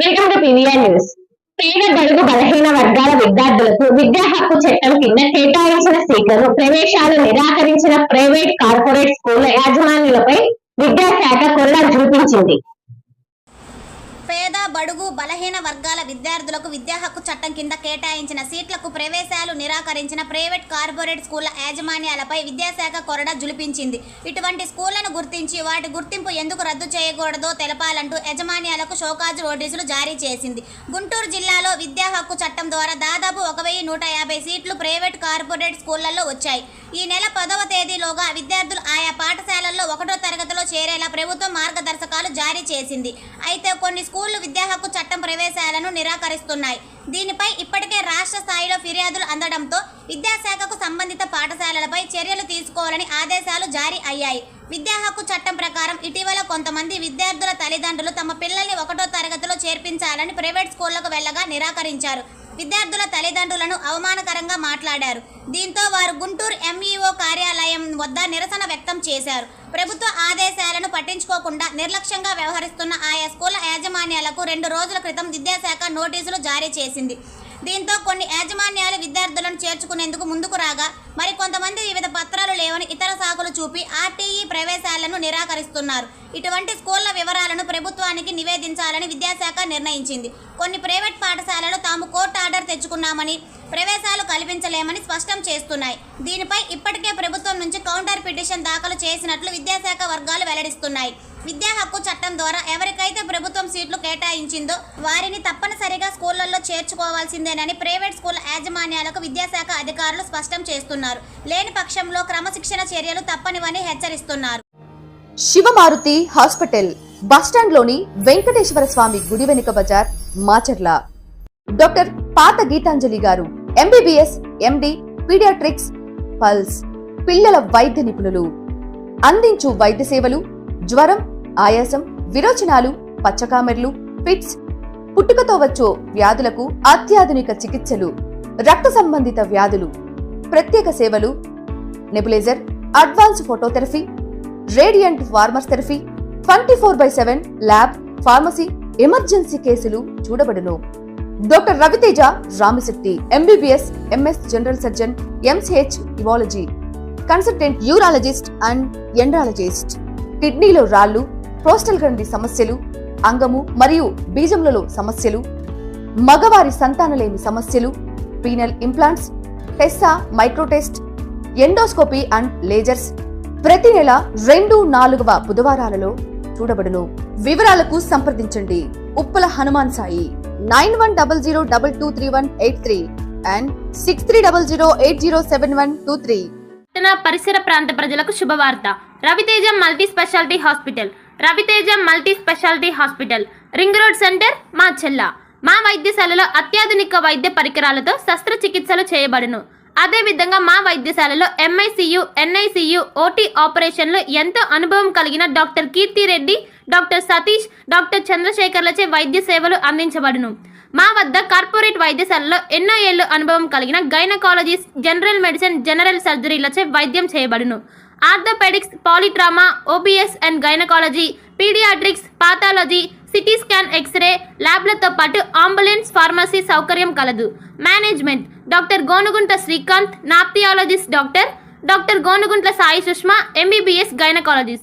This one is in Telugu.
Welcome to PVR news. పేద బడుగు బలహీన వర్గాల విద్యార్థులకు విద్యా హక్కు చట్టం కింద కేటాయించిన సీట్లను ప్రవేశాలు నిరాకరించిన ప్రైవేట్ కార్పొరేట్ స్కూళ్ల యాజమాన్యులపై విద్యాశాఖ కొరడా చూపించింది. పేద బడుగు బలహీన వర్గాల విద్యార్థులకు విద్యా హక్కు చట్టం కింద కేటాయించిన సీట్లకు ప్రవేశాలు నిరాకరించిన ప్రైవేట్ కార్పొరేట్ స్కూళ్ల యాజమాన్యాలపై విద్యాశాఖ కొరడా జులిపించింది. ఇటువంటి స్కూళ్లను గుర్తించి వాటి గుర్తింపు ఎందుకు రద్దు చేయకూడదో తెలపాలంటూ యాజమాన్యాలకు షోకాజ్ నోటీసులు జారీ చేసింది. గుంటూరు జిల్లాలో విద్యా హక్కు చట్టం ద్వారా దాదాపు 1150 సీట్లు ప్రైవేట్ కార్పొరేట్ స్కూళ్లలో వచ్చాయి. ఈ నెల 10వ తేదీలోగా విద్యార్థులు ఆయా పాఠశాలల్లో 1వ తరగతిలో చేరేలా ప్రభుత్వం మార్గదర్శకాలు జారీ చేసింది. అయితే కొన్ని స్కూళ్లు విద్యా హక్కు చట్టం ప్రవేశాలను నిరాకరిస్తున్నాయి. దీనిపై ఇప్పటికే రాష్ట్ర స్థాయిలో ఫిర్యాదులు అందడంతో విద్యాశాఖకు సంబంధిత పాఠశాలలపై చర్యలు తీసుకోవాలని ఆదేశాలు జారీ అయ్యాయి. విద్యా హక్కు చట్టం ప్రకారం ఇటీవల కొంతమంది విద్యార్థుల తల్లిదండ్రులు తమ పిల్లల్ని 1వ తరగతిలో చేర్పించాలని ప్రైవేట్ స్కూళ్లకు వెళ్లగా నిరాకరించారు. విద్యార్థుల తల్లిదండ్రులను అవమానకరంగా మాట్లాడారు. దీంతో వారు గుంటూరు ఎంఈఓ కార్యాలయం వద్ద నిరసన వ్యక్తం చేశారు. ప్రభుత్వ ఆదేశాలను పట్టించుకోకుండా నిర్లక్ష్యంగా వ్యవహరిస్తున్న ఆయా స్కూళ్ల యాజమాన్యాలకు 2 రోజుల క్రితం విద్యాశాఖ నోటీసులు జారీ చేసింది. దీంతో కొన్ని యాజమాన్యాలు విద్యార్థులను చేర్చుకునేందుకు ముందుకు రాగా మరికొంతమంది వివిధ పత్రాలు లేవని ఇతర సాకులు చూపి ఆర్టీఈ ప్రవేశాలను నిరాకరిస్తున్నారు. ఇటువంటి స్కూళ్ల వివరాలను ప్రభుత్వానికి నివేదించాలని విద్యాశాఖ నిర్ణయించింది. కొన్ని ప్రైవేట్ పాఠశాలలు తాము కోర్టు ఆర్డర్ తెచ్చుకున్నామని ప్రవేశాలు కల్పించలేమని స్పష్టం చేస్తున్నాయి. దీనిపై ఇప్పటికే ప్రభుత్వం నుంచి కౌంటర్ పిటిషన్ దాఖలు చేసినట్లు విద్యాశాఖ వర్గాలు వెల్లడిస్తున్నాయి. విద్యా హక్కు చట్టం ద్వారా ఎవరికైతే ప్రభుత్వం సీట్లు కేటాయించిందో వారిని తప్పనిసరిగా స్కూళ్లలో చేర్చుకోవాల్సిందేనని ప్రైవేట్ స్కూల్ యాజమాన్యాలకు విద్యాశాఖ అధికారులు స్పష్టం చేస్తున్నారు. లేని పక్షంలో క్రమశిక్షణ చర్యలు తప్పనివని హెచ్చరిస్తున్నారు. శివమారుతి హాస్పిటల్ బస్టాండ్లోని వెంకటేశ్వర స్వామి గుడి వెనుక బజార్, మాచర్ల. డాక్టర్ పాత గీతాంజలి గారు ఎంబీబీఎస్, ఎండి, పీడియాట్రిక్స్, పల్స్, పిల్లల వైద్య నిపుణులు. అందించు వైద్య సేవలు జ్వరం, ఆయాసం, విరోచనాలు, పచ్చకామెర్లు, ఫిట్స్, పుట్టుకతో వచ్చే వ్యాధులకు అత్యాధునిక చికిత్సలు, రక్త సంబంధిత వ్యాధులు, ప్రత్యేక సేవలు, nebuliser, advance phototherapy, radiant warmer therapy, 24/7 lab, pharmacy, emergency కేసులు చూడబడును. Doctor Raviteja Ramisetti MBBS, MS general surgeon, MCh urology, consultant urologist and andrologist. కిడ్నీలో రాళ్లు, ప్రోస్టల్ గ్రంథి సమస్యలు, అంగము మరియు బీజములలో సమస్యలు, మగవారి సంతానలేమి సమస్యలు, పీనల్ ఇంప్లాంట్స్, టెస్సా, మైక్రోటెస్ట్, ఎండోస్కోపీ అండ్ లేజర్స్ ప్రతి నెల 2, 4వ బుధవారాలలో చూడబడును. వివరాలకు సంప్రదించండి. ఉప్పల హనుమాన్ సాయి 9100223183 అండ్ 6300807123. పరిసర ప్రాంత ప్రజలకు శుభవార్త. Raviteja multi speciality hospital. Raviteja multi speciality hospital, ring road centre, Macherla. మా వైద్యశాలలో అత్యాధునిక వైద్య పరికరాలతో శస్త్రచికిత్సలు చేయబడును. అదేవిధంగా మా వైద్యశాలలో ఎంఐసియు, ఎన్ఐసియు, ఓటీ ఆపరేషన్లు ఎంతో అనుభవం కలిగిన doctor Keerthi Reddy, doctor Satish, doctor చంద్రశేఖర్లచే వైద్య సేవలు అందించబడును. మా వద్ద కార్పొరేట్ వైద్యశాలలో ఎన్నో ఏళ్లు అనుభవం కలిగిన గైనకాలజిస్ట్, జనరల్ మెడిసిన్, జనరల్ సర్జరీలచే వైద్యం చేయబడును. Orthopaedics, polytrauma, OBS and gynaecology, paediatrics, pathology, CT scan, X ray ల్యాబ్లతో పాటు అంబులెన్స్, ఫార్మసీ సౌకర్యం కలదు. మేనేజ్మెంట్ డాక్టర్ గోనుగుంట శ్రీకాంత్, నాప్థియాలజిస్ట్ doctor Gonuguntla Sai Sushma, MBBS gynaecologist.